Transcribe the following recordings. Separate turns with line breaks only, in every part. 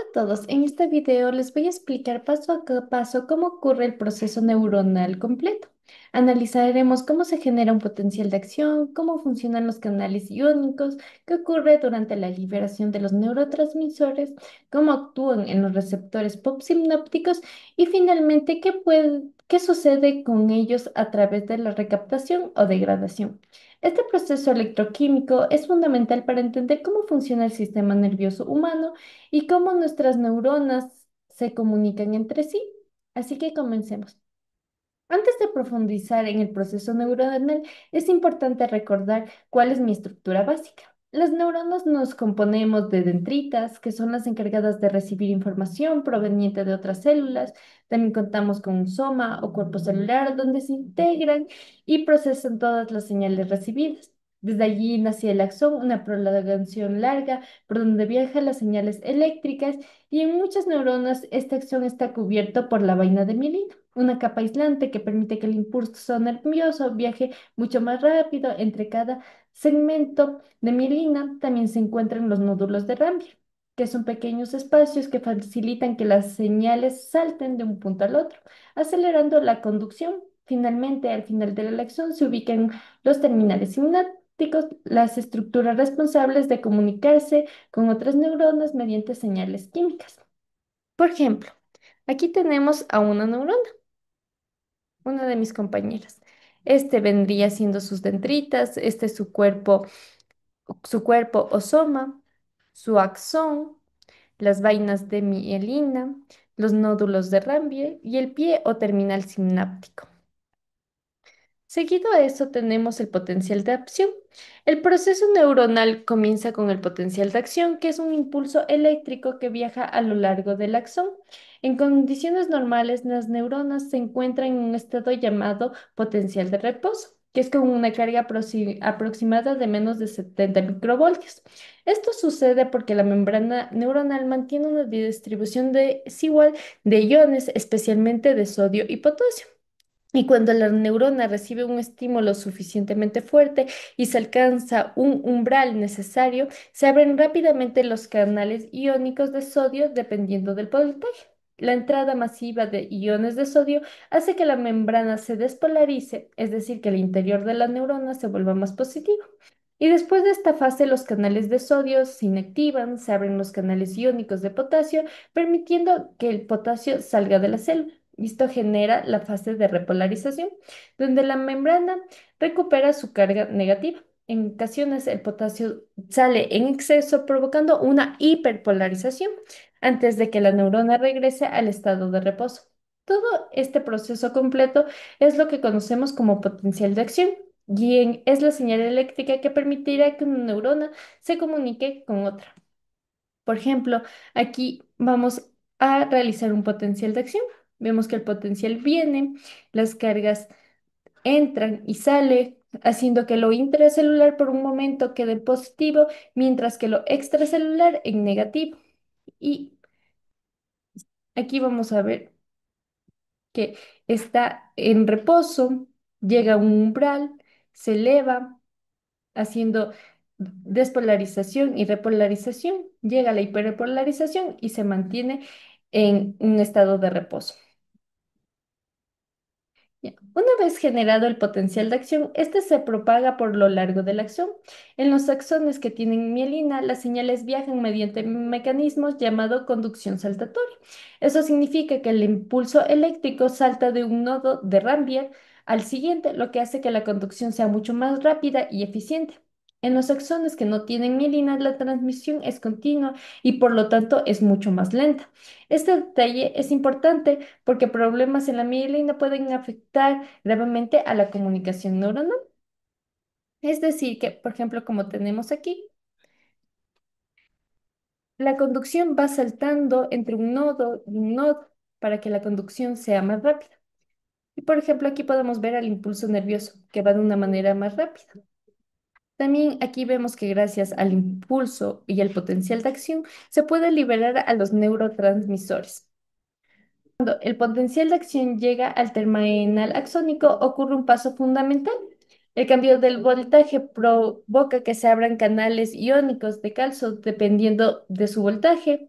a todos, en este video les voy a explicar paso a paso cómo ocurre el proceso neuronal completo. Analizaremos cómo se genera un potencial de acción, cómo funcionan los canales iónicos, qué ocurre durante la liberación de los neurotransmisores, cómo actúan en los receptores postsinápticos y finalmente qué sucede con ellos a través de la recaptación o degradación. Este proceso electroquímico es fundamental para entender cómo funciona el sistema nervioso humano y cómo nuestras neuronas se comunican entre sí. Así que comencemos. Antes de profundizar en el proceso neuronal, es importante recordar cuál es mi estructura básica. Las neuronas nos componemos de dendritas, que son las encargadas de recibir información proveniente de otras células. También contamos con un soma o cuerpo celular donde se integran y procesan todas las señales recibidas. Desde allí nace el axón, una prolongación larga por donde viajan las señales eléctricas y en muchas neuronas esta acción está cubierto por la vaina de mielina, una capa aislante que permite que el impulso nervioso viaje mucho más rápido entre cada segmento de mielina. También se encuentran los nódulos de Rambier, que son pequeños espacios que facilitan que las señales salten de un punto al otro, acelerando la conducción. Finalmente, al final de la acción se ubican los terminales sinápticos, las estructuras responsables de comunicarse con otras neuronas mediante señales químicas. Por ejemplo, aquí tenemos a una neurona, una de mis compañeras. Este vendría siendo sus dendritas, este es su cuerpo o soma, su axón, las vainas de mielina, los nódulos de Rambier y el pie o terminal sináptico. Seguido a eso tenemos el potencial de acción. El proceso neuronal comienza con el potencial de acción, que es un impulso eléctrico que viaja a lo largo del axón. En condiciones normales, las neuronas se encuentran en un estado llamado potencial de reposo, que es con una carga aproximada de menos de 70 microvoltios. Esto sucede porque la membrana neuronal mantiene una distribución desigual de iones, especialmente de sodio y potasio. Y cuando la neurona recibe un estímulo suficientemente fuerte y se alcanza un umbral necesario, se abren rápidamente los canales iónicos de sodio dependiendo del voltaje. La entrada masiva de iones de sodio hace que la membrana se despolarice, es decir, que el interior de la neurona se vuelva más positivo. Y después de esta fase, los canales de sodio se inactivan, se abren los canales iónicos de potasio, permitiendo que el potasio salga de la célula. Y esto genera la fase de repolarización, donde la membrana recupera su carga negativa. En ocasiones, el potasio sale en exceso, provocando una hiperpolarización antes de que la neurona regrese al estado de reposo. Todo este proceso completo es lo que conocemos como potencial de acción y es la señal eléctrica que permitirá que una neurona se comunique con otra. Por ejemplo, aquí vamos a realizar un potencial de acción. Vemos que el potencial viene, las cargas entran y salen, haciendo que lo intracelular por un momento quede positivo, mientras que lo extracelular en negativo. Y aquí vamos a ver que está en reposo, llega a un umbral, se eleva, haciendo despolarización y repolarización, llega a la hiperpolarización y se mantiene en un estado de reposo. Ya. Una vez generado el potencial de acción, este se propaga por lo largo de la acción. En los axones que tienen mielina, las señales viajan mediante mecanismos llamado conducción saltatoria. Eso significa que el impulso eléctrico salta de un nodo de Rambier al siguiente, lo que hace que la conducción sea mucho más rápida y eficiente. En los axones que no tienen mielina, la transmisión es continua y por lo tanto es mucho más lenta. Este detalle es importante porque problemas en la mielina pueden afectar gravemente a la comunicación neuronal. Es decir, que, por ejemplo, como tenemos aquí, la conducción va saltando entre un nodo y un nodo para que la conducción sea más rápida. Y, por ejemplo, aquí podemos ver al impulso nervioso que va de una manera más rápida. También aquí vemos que gracias al impulso y al potencial de acción se puede liberar a los neurotransmisores. Cuando el potencial de acción llega al terminal axónico, ocurre un paso fundamental. El cambio del voltaje provoca que se abran canales iónicos de calcio dependiendo de su voltaje.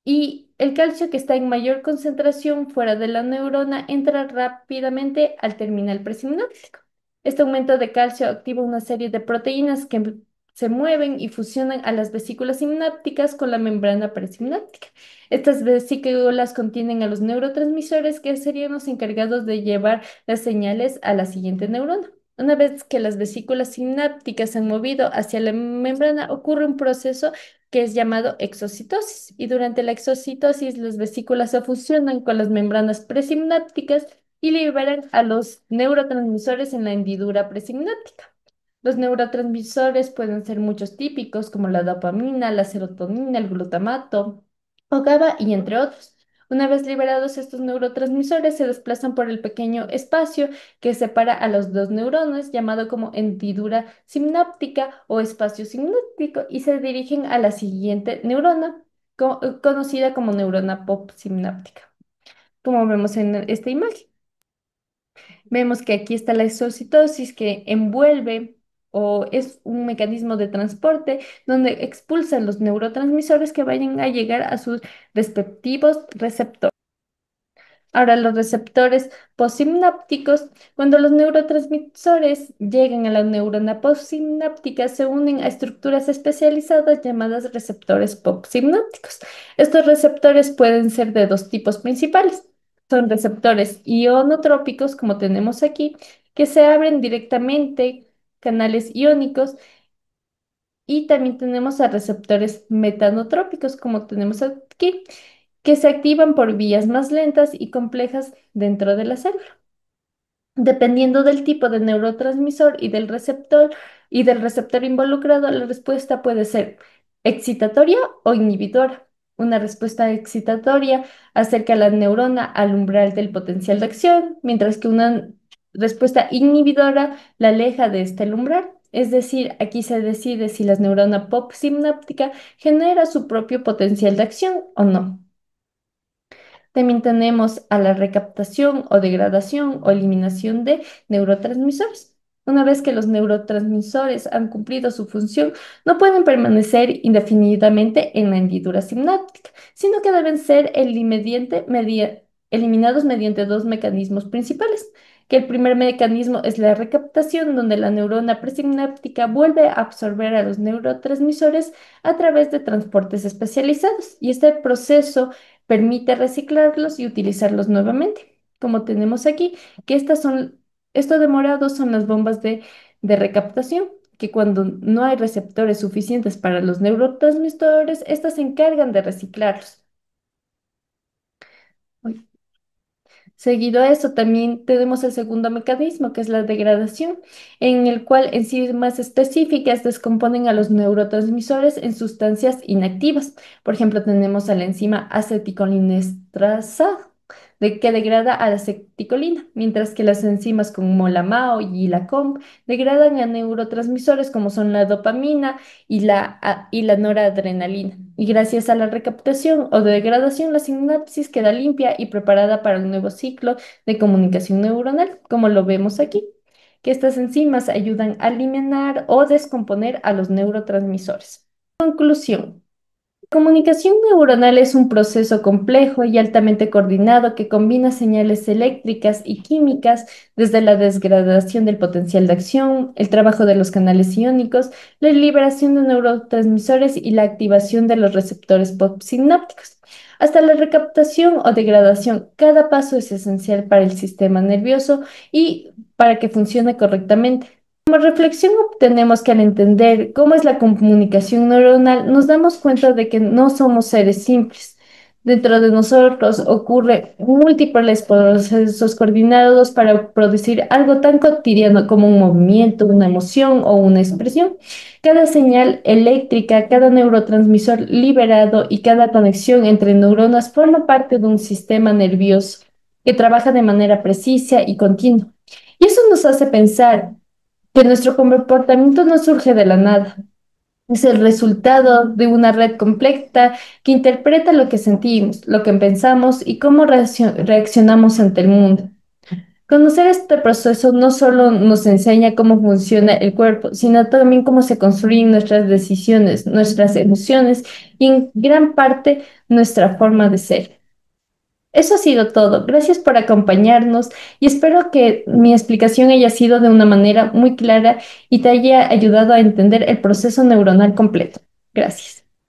y el calcio que está en mayor concentración fuera de la neurona entra rápidamente al terminal presináptico. Este aumento de calcio activa una serie de proteínas que se mueven y fusionan a las vesículas sinápticas con la membrana presináptica. Estas vesículas contienen a los neurotransmisores que serían los encargados de llevar las señales a la siguiente neurona. Una vez que las vesículas sinápticas se han movido hacia la membrana, ocurre un proceso que es llamado exocitosis. Y durante la exocitosis, las vesículas se fusionan con las membranas presinápticas y liberan a los neurotransmisores en la hendidura presináptica. Los neurotransmisores pueden ser muchos típicos, como la dopamina, la serotonina, el glutamato o GABA, y entre otros. Una vez liberados estos neurotransmisores, se desplazan por el pequeño espacio que separa a los dos neuronas, llamado como hendidura sináptica o espacio sináptico, y se dirigen a la siguiente neurona, conocida como neurona postsináptica, como vemos en esta imagen. Vemos que aquí está la exocitosis que envuelve o es un mecanismo de transporte donde expulsan los neurotransmisores que vayan a llegar a sus respectivos receptores. Ahora, los receptores postsinápticos, cuando los neurotransmisores llegan a la neurona postsináptica, se unen a estructuras especializadas llamadas receptores postsinápticos. Estos receptores pueden ser de dos tipos principales. Son receptores ionotrópicos, como tenemos aquí, que se abren directamente, canales iónicos, y también tenemos a receptores metanotrópicos, como tenemos aquí, que se activan por vías más lentas y complejas dentro de la célula. Dependiendo del tipo de neurotransmisor y del receptor involucrado, la respuesta puede ser excitatoria o inhibidora. Una respuesta excitatoria acerca a la neurona al umbral del potencial de acción, mientras que una respuesta inhibidora la aleja de este umbral. Es decir, aquí se decide si la neurona postsináptica genera su propio potencial de acción o no. También tenemos a la recaptación o degradación o eliminación de neurotransmisores. Una vez que los neurotransmisores han cumplido su función, no pueden permanecer indefinidamente en la hendidura sináptica, sino que deben ser eliminados mediante dos mecanismos principales, que el primer mecanismo es la recaptación, donde la neurona presináptica vuelve a absorber a los neurotransmisores a través de transportes especializados. Y este proceso permite reciclarlos y utilizarlos nuevamente, como tenemos aquí, que esto de morado son las bombas de recaptación, que cuando no hay receptores suficientes para los neurotransmisores, estas se encargan de reciclarlos. Seguido a eso, también tenemos el segundo mecanismo, que es la degradación, en el cual enzimas específicas descomponen a los neurotransmisores en sustancias inactivas. Por ejemplo, tenemos a la enzima acetilcolinesterasa, que degrada a la acetilcolina, mientras que las enzimas como la MAO y la COMP degradan a neurotransmisores como son la dopamina y la noradrenalina. Y gracias a la recaptación o degradación, la sinapsis queda limpia y preparada para un nuevo ciclo de comunicación neuronal, como lo vemos aquí, que estas enzimas ayudan a eliminar o descomponer a los neurotransmisores. Conclusión. La comunicación neuronal es un proceso complejo y altamente coordinado que combina señales eléctricas y químicas, desde la degradación del potencial de acción, el trabajo de los canales iónicos, la liberación de neurotransmisores y la activación de los receptores postsinápticos, hasta la recaptación o degradación. Cada paso es esencial para el sistema nervioso y para que funcione correctamente. Como reflexión obtenemos que al entender cómo es la comunicación neuronal, nos damos cuenta de que no somos seres simples. Dentro de nosotros ocurre múltiples procesos coordinados para producir algo tan cotidiano como un movimiento, una emoción o una expresión. Cada señal eléctrica, cada neurotransmisor liberado y cada conexión entre neuronas forma parte de un sistema nervioso que trabaja de manera precisa y continua. Y eso nos hace pensar que nuestro comportamiento no surge de la nada. Es el resultado de una red compleja que interpreta lo que sentimos, lo que pensamos y cómo reaccionamos ante el mundo. Conocer este proceso no solo nos enseña cómo funciona el cuerpo, sino también cómo se construyen nuestras decisiones, nuestras emociones y en gran parte nuestra forma de ser. Eso ha sido todo. Gracias por acompañarnos y espero que mi explicación haya sido de una manera muy clara y te haya ayudado a entender el proceso neuronal completo. Gracias.